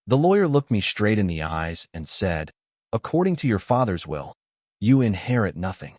The lawyer looked me straight in the eyes and said, "According to your father's will, you inherit nothing."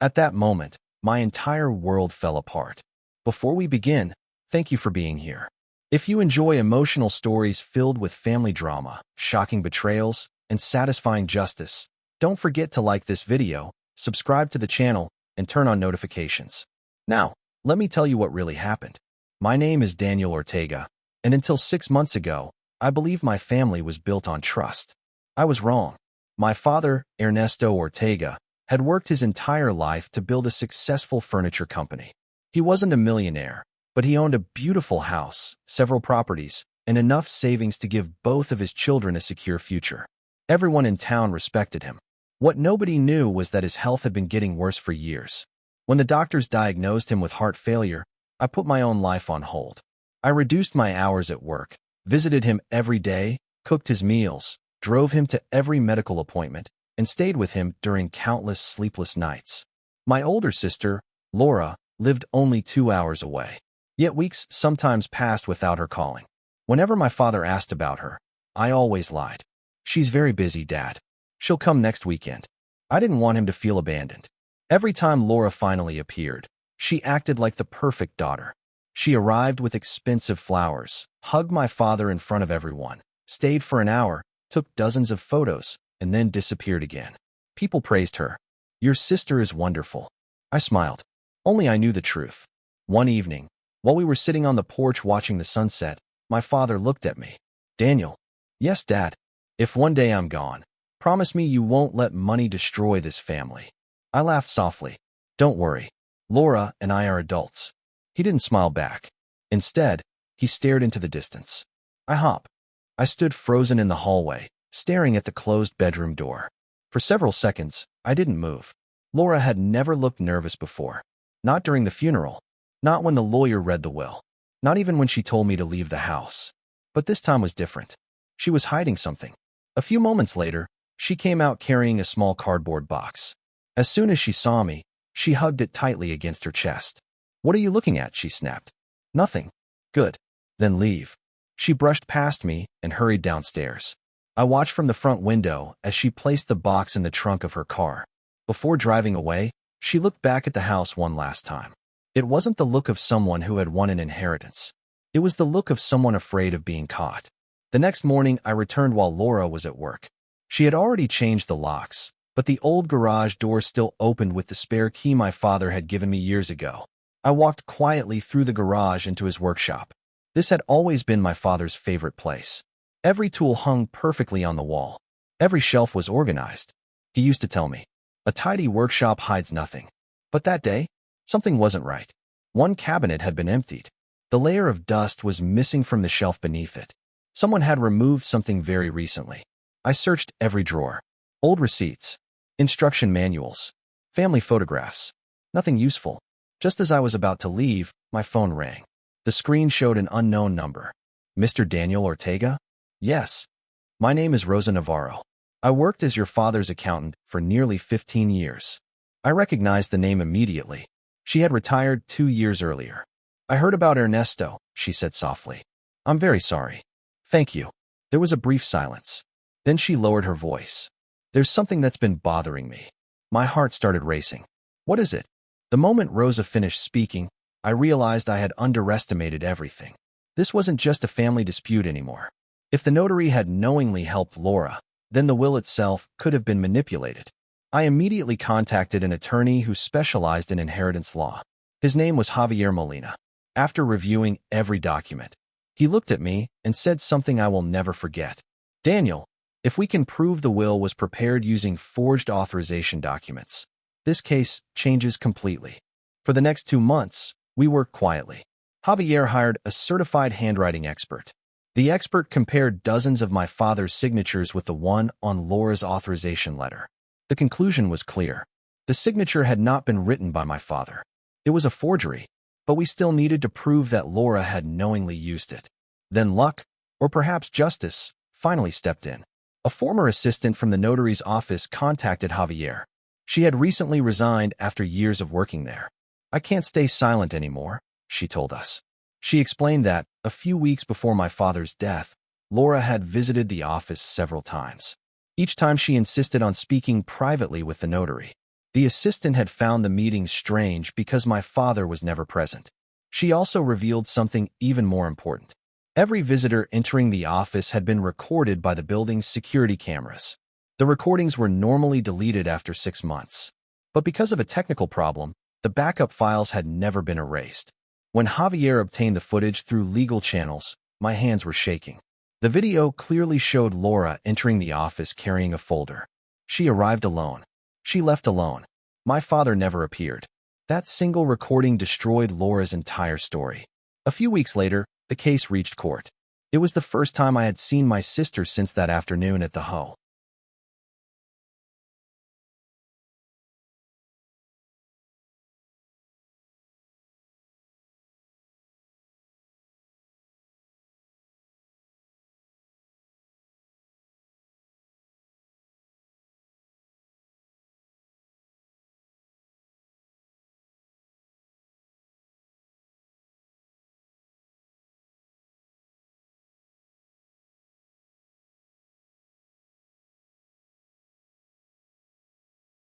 At that moment, my entire world fell apart. Before we begin, thank you for being here. If you enjoy emotional stories filled with family drama, shocking betrayals, and satisfying justice, don't forget to like this video, subscribe to the channel, and turn on notifications. Now, let me tell you what really happened. My name is Daniel Ortega, and until 6 months ago, I believed my family was built on trust. I was wrong. My father, Ernesto Ortega, had worked his entire life to build a successful furniture company. He wasn't a millionaire, but he owned a beautiful house, several properties, and enough savings to give both of his children a secure future. Everyone in town respected him. What nobody knew was that his health had been getting worse for years. When the doctors diagnosed him with heart failure, I put my own life on hold. I reduced my hours at work, visited him every day, cooked his meals, drove him to every medical appointment, and stayed with him during countless sleepless nights. My older sister, Laura, lived only 2 hours away. Yet weeks sometimes passed without her calling. Whenever my father asked about her, I always lied. "She's very busy, Dad. She'll come next weekend." I didn't want him to feel abandoned. Every time Laura finally appeared, she acted like the perfect daughter. She arrived with expensive flowers, hugged my father in front of everyone, stayed for an hour, took dozens of photos, and then disappeared again. People praised her. "Your sister is wonderful." I smiled. Only I knew the truth. One evening, while we were sitting on the porch watching the sunset, my father looked at me. "Daniel." "Yes, Dad. If one day I'm gone, promise me you won't let money destroy this family." I laughed softly. "Don't worry. Laura and I are adults." He didn't smile back. Instead, he stared into the distance. I stood frozen in the hallway, staring at the closed bedroom door. For several seconds, I didn't move. Laura had never looked nervous before. Not during the funeral. Not when the lawyer read the will. Not even when she told me to leave the house. But this time was different. She was hiding something. A few moments later, she came out carrying a small cardboard box. As soon as she saw me, she hugged it tightly against her chest. "What are you looking at?" she snapped. "Nothing." "Good. Then leave." She brushed past me and hurried downstairs. I watched from the front window as she placed the box in the trunk of her car. Before driving away, she looked back at the house one last time. It wasn't the look of someone who had won an inheritance. It was the look of someone afraid of being caught. The next morning, I returned while Laura was at work. She had already changed the locks, but the old garage door still opened with the spare key my father had given me years ago. I walked quietly through the garage into his workshop. This had always been my father's favorite place. Every tool hung perfectly on the wall. Every shelf was organized. He used to tell me, "A tidy workshop hides nothing." But that day, something wasn't right. One cabinet had been emptied. The layer of dust was missing from the shelf beneath it. Someone had removed something very recently. I searched every drawer. Old receipts, instruction manuals, family photographs. Nothing useful. Just as I was about to leave, my phone rang. The screen showed an unknown number. "Mr. Daniel Ortega?" "Yes. My name is Rosa Navarro. I worked as your father's accountant for nearly 15 years. I recognized the name immediately. She had retired 2 years earlier. "I heard about Ernesto," she said softly. "I'm very sorry." "Thank you." There was a brief silence. Then she lowered her voice. "There's something that's been bothering me." My heart started racing. "What is it?" The moment Rosa finished speaking, I realized I had underestimated everything. This wasn't just a family dispute anymore. If the notary had knowingly helped Laura, then the will itself could have been manipulated. I immediately contacted an attorney who specialized in inheritance law. His name was Javier Molina. After reviewing every document, he looked at me and said something I will never forget. "Daniel, if we can prove the will was prepared using forged authorization documents, this case changes completely." For the next 2 months, we worked quietly. Javier hired a certified handwriting expert. The expert compared dozens of my father's signatures with the one on Laura's authorization letter. The conclusion was clear. The signature had not been written by my father. It was a forgery, but we still needed to prove that Laura had knowingly used it. Then luck, or perhaps justice, finally stepped in. A former assistant from the notary's office contacted Javier. She had recently resigned after years of working there. "I can't stay silent anymore," she told us. She explained that, a few weeks before my father's death, Laura had visited the office several times. Each time she insisted on speaking privately with the notary. The assistant had found the meeting strange because my father was never present. She also revealed something even more important. Every visitor entering the office had been recorded by the building's security cameras. The recordings were normally deleted after 6 months. But because of a technical problem, the backup files had never been erased. When Javier obtained the footage through legal channels, my hands were shaking. The video clearly showed Laura entering the office carrying a folder. She arrived alone. She left alone. My father never appeared. That single recording destroyed Laura's entire story. A few weeks later, the case reached court. It was the first time I had seen my sister since that afternoon at the Ho.